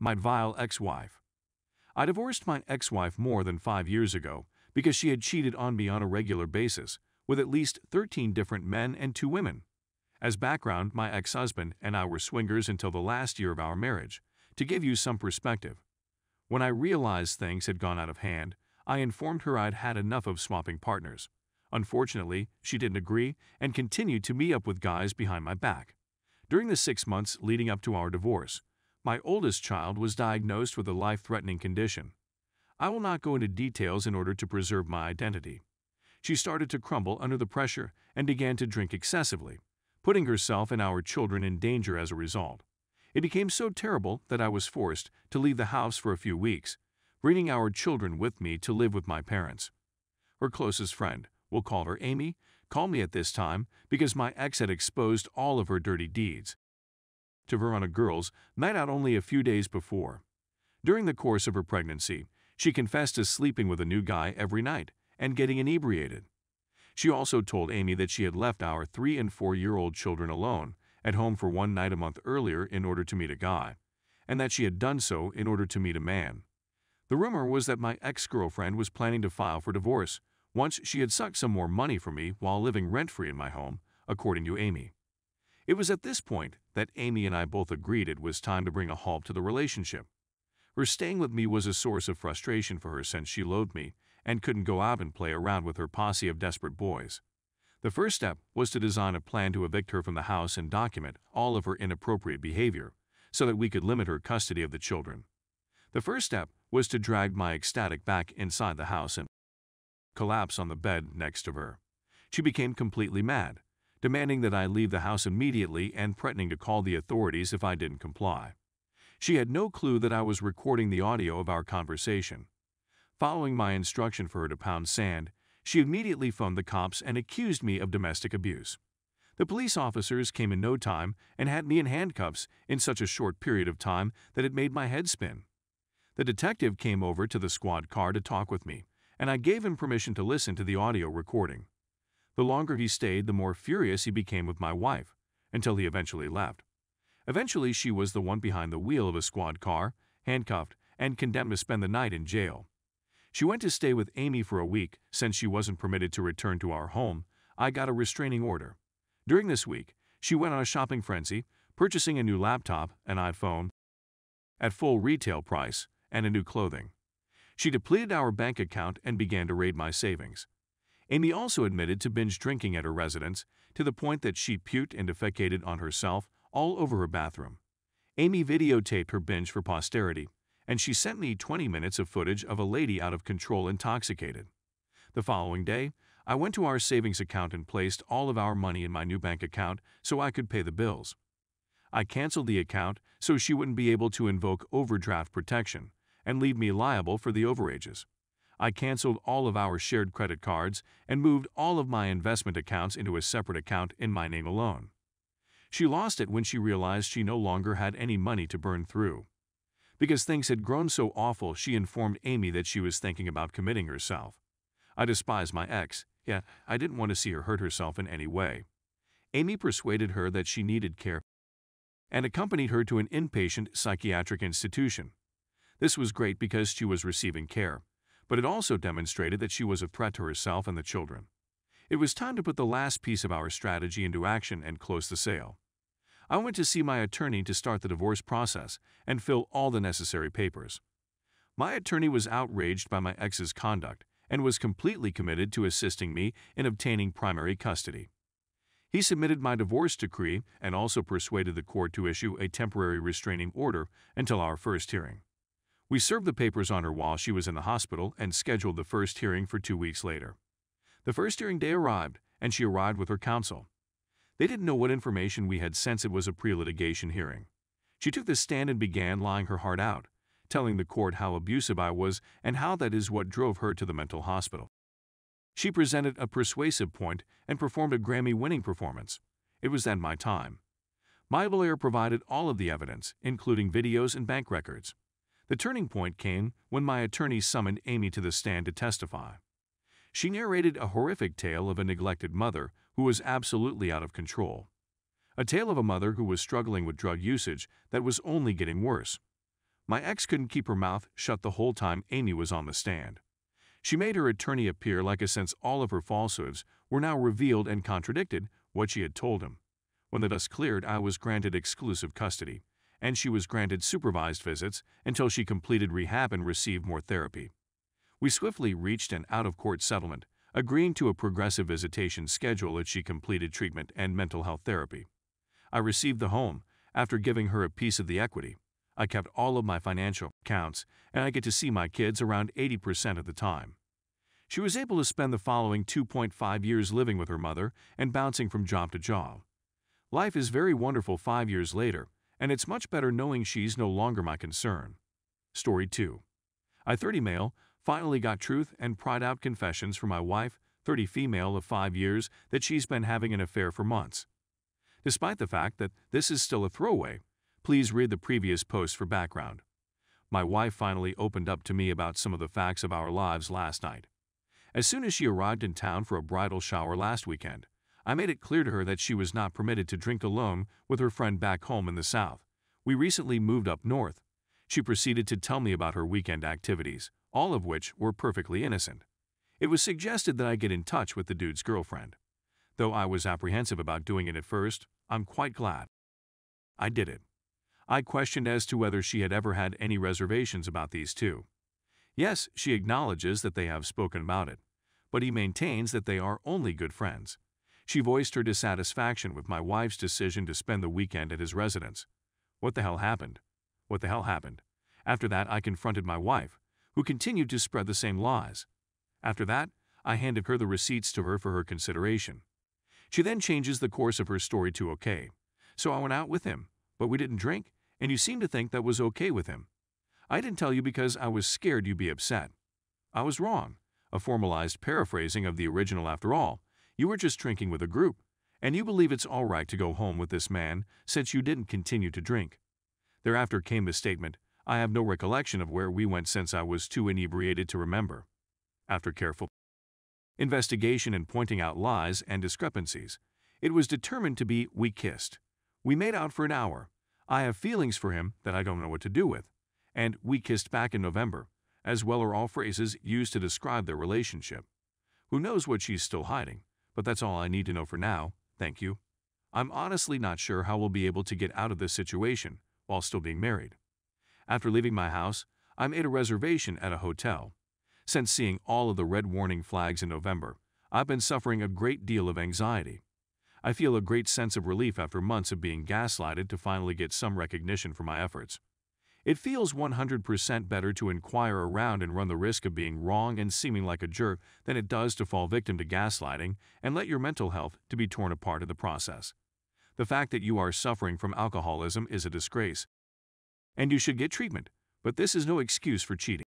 My vile ex-wife. I divorced my ex-wife more than 5 years ago because she had cheated on me on a regular basis with at least 13 different men and 2 women. As background, my ex-husband and I were swingers until the last year of our marriage. To give you some perspective, when I realized things had gone out of hand, I informed her I'd had enough of swapping partners. Unfortunately, she didn't agree and continued to meet up with guys behind my back. During the 6 months leading up to our divorce, my oldest child was diagnosed with a life-threatening condition. I will not go into details in order to preserve my identity. She started to crumble under the pressure and began to drink excessively, putting herself and our children in danger as a result. It became so terrible that I was forced to leave the house for a few weeks, bringing our children with me to live with my parents. Her closest friend, we'll call her Amy, called me at this time because my ex had exposed all of her dirty deeds to her on a girls' night out only a few days before. During the course of her pregnancy, she confessed to sleeping with a new guy every night and getting inebriated. She also told Amy that she had left our 3- and 4-year-old children alone at home for one night a month earlier in order to meet a guy, and that she had done so in order to meet a man. The rumor was that my ex-girlfriend was planning to file for divorce once she had sucked some more money from me while living rent-free in my home, according to Amy. It was at this point that Amy and I both agreed it was time to bring a halt to the relationship. Her staying with me was a source of frustration for her since she loathed me and couldn't go out and play around with her posse of desperate boys. The first step was to design a plan to evict her from the house and document all of her inappropriate behavior so that we could limit her custody of the children. The first step was to drag my ecstatic back inside the house and collapse on the bed next to her. She became completely mad, demanding that I leave the house immediately and threatening to call the authorities if I didn't comply. She had no clue that I was recording the audio of our conversation. Following my instruction for her to pound sand, she immediately phoned the cops and accused me of domestic abuse. The police officers came in no time and had me in handcuffs in such a short period of time that it made my head spin. The detective came over to the squad car to talk with me, and I gave him permission to listen to the audio recording. The longer he stayed, the more furious he became with my wife, until he eventually left. Eventually, she was the one behind the wheel of a squad car, handcuffed, and condemned to spend the night in jail. She went to stay with Amy for a week. Since she wasn't permitted to return to our home, I got a restraining order. During this week, she went on a shopping frenzy, purchasing a new laptop, an iPhone, at full retail price, and a new clothing. She depleted our bank account and began to raid my savings. Amy also admitted to binge drinking at her residence, to the point that she puked and defecated on herself all over her bathroom. Amy videotaped her binge for posterity, and she sent me 20 minutes of footage of a lady out of control intoxicated. The following day, I went to our savings account and placed all of our money in my new bank account so I could pay the bills. I canceled the account so she wouldn't be able to invoke overdraft protection and leave me liable for the overages. I canceled all of our shared credit cards and moved all of my investment accounts into a separate account in my name alone. She lost it when she realized she no longer had any money to burn through. Because things had grown so awful, she informed Amy that she was thinking about committing herself. I despised my ex, yet I didn't want to see her hurt herself in any way. Amy persuaded her that she needed care and accompanied her to an inpatient psychiatric institution. This was great because she was receiving care, but it also demonstrated that she was a threat to herself and the children. It was time to put the last piece of our strategy into action and close the sale. I went to see my attorney to start the divorce process and fill all the necessary papers. My attorney was outraged by my ex's conduct and was completely committed to assisting me in obtaining primary custody. He submitted my divorce decree and also persuaded the court to issue a temporary restraining order until our first hearing. We served the papers on her while she was in the hospital and scheduled the first hearing for 2 weeks later. The first hearing day arrived, and she arrived with her counsel. They didn't know what information we had since it was a pre-litigation hearing. She took the stand and began lying her heart out, telling the court how abusive I was and how that is what drove her to the mental hospital. She presented a persuasive point and performed a Grammy-winning performance. It was then my time. My lawyer provided all of the evidence, including videos and bank records. The turning point came when my attorney summoned Amy to the stand to testify. She narrated a horrific tale of a neglected mother who was absolutely out of control. A tale of a mother who was struggling with drug usage that was only getting worse. My ex couldn't keep her mouth shut the whole time Amy was on the stand. She made her attorney appear like as since all of her falsehoods were now revealed and contradicted what she had told him. When the dust cleared, I was granted exclusive custody, and she was granted supervised visits until she completed rehab and received more therapy. We swiftly reached an out-of-court settlement, agreeing to a progressive visitation schedule as she completed treatment and mental health therapy. I received the home after giving her a piece of the equity. I kept all of my financial accounts, and I get to see my kids around 80% of the time. She was able to spend the following 2.5 years living with her mother and bouncing from job to job. Life is very wonderful 5 years later, and it's much better knowing she's no longer my concern. Story 2. I, 30 male, finally got truth and pried-out confessions from my wife, 30 female of 5 years, that she's been having an affair for months. Despite the fact that this is still a throwaway, please read the previous post for background. My wife finally opened up to me about some of the facts of our lives last night. As soon as she arrived in town for a bridal shower last weekend, I made it clear to her that she was not permitted to drink alone with her friend back home in the South. We recently moved up north. She proceeded to tell me about her weekend activities, all of which were perfectly innocent. It was suggested that I get in touch with the dude's girlfriend. Though I was apprehensive about doing it at first, I'm quite glad I did it. I questioned as to whether she had ever had any reservations about these two. Yes, she acknowledges that they have spoken about it, but he maintains that they are only good friends. She voiced her dissatisfaction with my wife's decision to spend the weekend at his residence. What the hell happened? What the hell happened? After that, I confronted my wife, who continued to spread the same lies. After that, I handed her the receipts to her for her consideration. She then changes the course of her story to okay. So I went out with him, but we didn't drink, and you seem to think that was okay with him. I didn't tell you because I was scared you'd be upset. I was wrong. A formalized paraphrasing of the original after all. You were just drinking with a group, and you believe it's all right to go home with this man since you didn't continue to drink. Thereafter came the statement, I have no recollection of where we went since I was too inebriated to remember. After careful investigation and pointing out lies and discrepancies, it was determined to be we kissed. We made out for an hour. I have feelings for him that I don't know what to do with. And we kissed back in November, as well are all phrases used to describe their relationship. Who knows what she's still hiding, but that's all I need to know for now, thank you. I'm honestly not sure how we'll be able to get out of this situation while still being married. After leaving my house, I made a reservation at a hotel. Since seeing all of the red warning flags in November, I've been suffering a great deal of anxiety. I feel a great sense of relief after months of being gaslighted to finally get some recognition for my efforts. It feels 100% better to inquire around and run the risk of being wrong and seeming like a jerk than it does to fall victim to gaslighting and let your mental health to be torn apart in the process. The fact that you are suffering from alcoholism is a disgrace, and you should get treatment, but this is no excuse for cheating.